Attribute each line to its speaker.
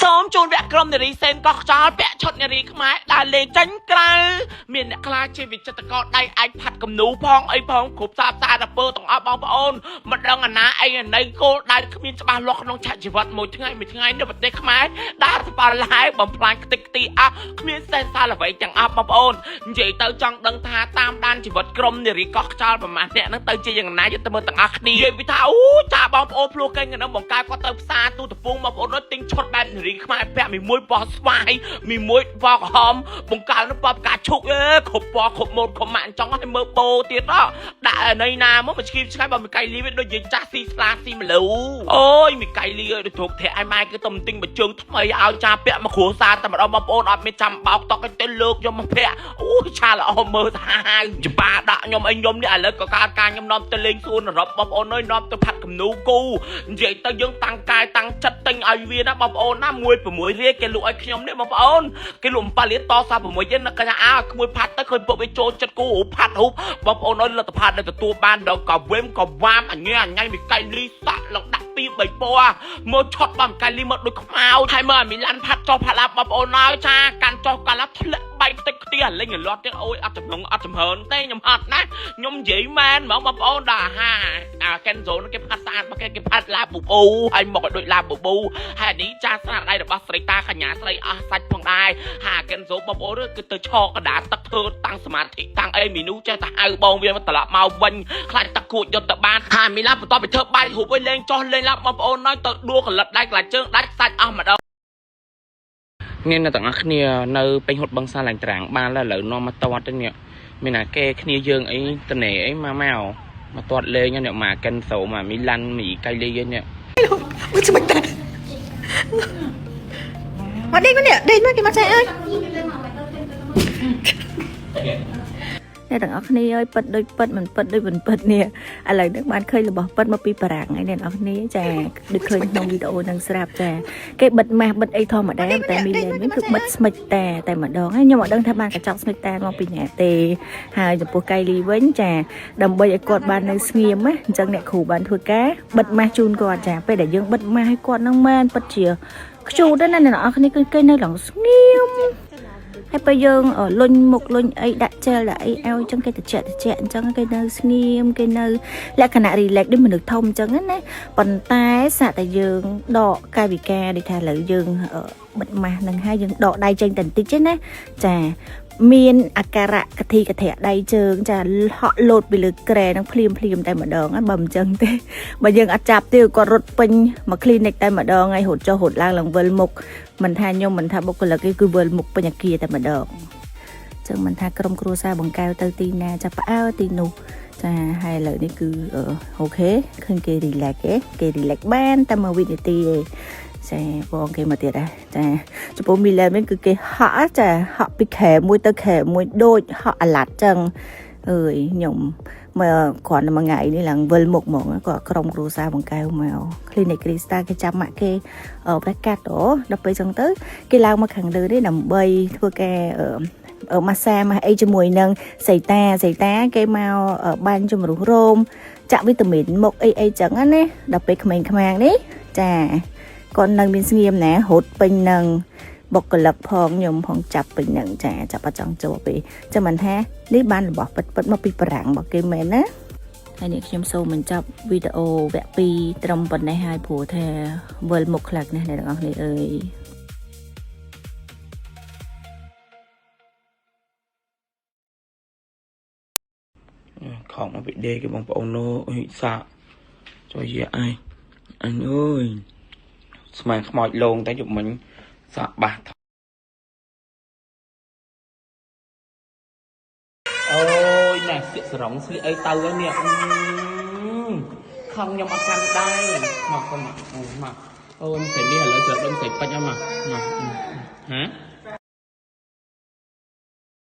Speaker 1: ซ้อมจูนแบกกรมในรีเซนก็จอแบะชดในรีขมายดาเลงจันกลายเมียนคลาชีวิตจัตกรได้ไอผัดกับหนูพองไอพองขบซาบซาดับเบิลต้องเอาบองปอนมันดังอันนะไอในโกได้ขมิ้นจะมาล็อกน้องชาชีวิตมวยทั้งไงไม่ทั้งไงเนี่ยมันได้ขมายได้สปาร์ไลน์บอมพลายติกตีอ่ะขมิ้นเซนซาละไว้จังอ่ะบองปอนใหญ่เตาจังดังท่าตามด้านชีวิตกรมในรีก็จอประมาณเนี่ยนั่งเตาเจียงนะยุติมือต่างอักดีวิธาจ่าบองปอนพลูกันกันน้องบอกกายก็เติมซาตู้ตะปูบองปอนน้อยติ้งชดแบบในรีขมายแปะมีมวยบอสไวมีมวยบอหอมบงการน้ำปอบกาชุกขบปอขบหมดขบมันจ้องให้เมื่อโบเตี้ยต่อได้ในนาเมื่อมันชีพใช้บอมีไก่ลีโดยยิงจ้าซีสลาซีมาแล้วโอ้ยมีไก่ลีโดยถูกแทไอ้ไม้ก็ต้มติ้งมาเชิงทำไมเอาจ่าเปะมาขัวซาแต่มาเอามาโอนเอาไม่จำเบาต่อกันเต้นเลิกยมมาแพะโอ้ยชาละเอาเมื่อทายจะบ้าด่ายมไอ้ยมเนี่ยอะไรก็การยมน้อมตะเลงซูนรับบอมโอนน้อยน้อมตะพัดกับนูกูใหญ่ตะยังตั้งกายตั้งจัดติ้งไอเวียนะบอมโอนน้ามวยปมวยเรียกแกลุไอ้ขยมเนี่ยบอมโอนแกลุมปาเลียต่อซาปมวยเย็นนักการอาขโมยพัดตะเคยปไปโจจัดกูพัดหุบบอมโอนน้อยละตะพัดในตัวบ้านเดากับเว้มกับวามอันเงี้ยไงมีไก่ลีสัตหลังดักปีใบปัวโมช็อตบอมไก่ลีมาดูขมาวไทยเมื่อมีลันพัดจอพัดลับบอมโอนน้อยชาการจอการรับทะเลใบตะเตียนเล่นอย่างรอดเจ้าโอ้ยอัดจมูกอัดจมูกเต้ยยำหัดนะยำจีแมนหมอบอมโอนด่าฮ่าแกนโซนเก็บพัดตาแกพัดลาบูบูไอหมอกโดยลาบูบูแห่นี้จ้าสนับได้แต่บัสไรตาขยะไรสัตว์พองได้หาแกนโซบอมโอนก็ตัวชอกระดาษตะเธอตั้งสมาธิตั้งไอมีนู้จะตาเอาบองเวียนมาตลอดมาวันคลายตะกูดยนตะบานหามีลาบต่อไปเธอใบหูไปเล่งจอนเลยลาบอมโอนน้อยตะดัวกันลัดได้กลายเจิงได้สัตว์มาเอาเนี่ยนะต่างគ្នានៅពេញហត់បឹងសាឡាញ់ត្រាំងបានแล้วលើនាំមកតតនេះមានណាគេគ្នាយើងអីតនេអីមកតតលេងនេះមកកិនសូមកមីឡាន់មីកៃលេងនេះមិនស្មិចតែមកដេកមកនេះដេកមកគេមកចែអើយអ្នកទាំងអស់គ្នាអើយពិតដូចពិតមិនពិតដូចមិនពិតនេះឥឡូវនេះបានឃើញរបស់ពិតមកពីបារាំងហើយអ្នកទាំងអស់គ្នាចាដូចឃើញក្នុងវីដេអូនឹងស្រាប់ចាគេបិទម៉ាស់បិទអីធម្មតាតែមីលែនវិញគឺបិទស្មិចតែម្ដងហើយខ្ញុំអត់ដឹងថាបានកញ្ចក់ស្មិចតែមកពីណាទេហើយចំពោះកៃលីវិញចាដើម្បីឲ្យគាត់បាននៅស្ងៀមណាអញ្ចឹងអ្នកគ្រូបានធ្វើការបិទម៉ាស់ជូនគាត់ចាពេលដែលយើងបិទម៉ាស់ឲ្យគាត់នឹងមែនពិតជាខ្ជូតណាអ្នកទាំងអស់គ្នាគឺគេនៅឡើងស្ងៀមហើយពេលយើងលុញមុខលុញអីដាក់ជែលដាក់អីឲ្យអញ្ចឹងគេត្រជាក់អញ្ចឹងគេនៅស្ងៀមគេនៅលក្ខណៈ relax ដូចមនុស្សធំអញ្ចឹងណាប៉ុន្តែសាក់តែយើងដកកាយវិការដូចថាឥឡូវយើងបិទម៉ាស់នឹងហើយយើងដកដៃចេញតែបន្តិចទេណាចាមានអាការៈកធីកធៈដៃជើងចាហក់លោតពីលើក្រែនឹងភ្លាមតែម្ដងបើមិនអញ្ចឹងទេបើយើងអត់ចាប់ទេគាត់រត់ពេញមក clinic តែម្ដងហើយរត់ចុះរត់ឡើងវិលមុខមិនថាខ្ញុំមិនថាបុគ្គលិកគឺវិលមុខពេញអាគារតែម្ដងអញ្ចឹងមិនថាក្រុមគ្រួសារបង្កើទៅទីណាចាប់ផ្អើទីនោះចាហើយឥឡូវនេះគឺអូខេឃើញគេ relax គេ relax បានតែ1វិនាទីទេចាបងគេមកទៀតដែរចាចំពោះមីឡែនវិញគឺគេហក់ចាហក់ពីខែមួយទៅខែមួយដូចហក់អាឡាត់ចឹងអើយខ្ញុំមកគ្រាន់តែមួយថ្ងៃនេះឡើងវិលមុខហ្មងក៏ក្រុមគ្រួសារបង្កើមក Clinic Crystal គេចាប់ម៉ាក់គេប្រកាសដល់ពេលចឹងទៅគេឡើងមកខាងលើនេះដើម្បីធ្វើការម៉ាស្សាម៉ាស់អីជាមួយនឹងសីតាគេមកបាញ់ជំរុះរោមចាក់វីតាមីនមុខអីចឹងណាដល់ពេលក្មេងៗនេះចាគាត់នៅមានស្ងៀមណារត់ពេញនឹងបុគ្គលិកផងខ្ញុំផងចាប់ពេញនឹងចាចាប់អត់ចង់ចូលពេកចាំមិនថានេះបានរបស់ពិតមកពីបារាំងរបស់គេមែនណាហើយនេះខ្ញុំសូមបញ្ចប់វីដេអូវគ្គ2ត្រឹមប៉ុណ្ណេះហើយព្រោះថាវិលមុខខ្លាំងណាស់អ្នកទាំងអស់គ្នាអើយខំមកពីដេកគេបងប្អូននោះអីសាក់ជួយយាអីអញអើយស្មានខ្មោចលងតែយប់មិញសាក់បាសអូយណែស្លៀកសរងស្លៀកអីទៅហើយនេះខំខ្ញុំអត់កាន់ដែរមកអូនទៅនេះឥឡូវចុះដុំស្អីពេជ្រមកហ៎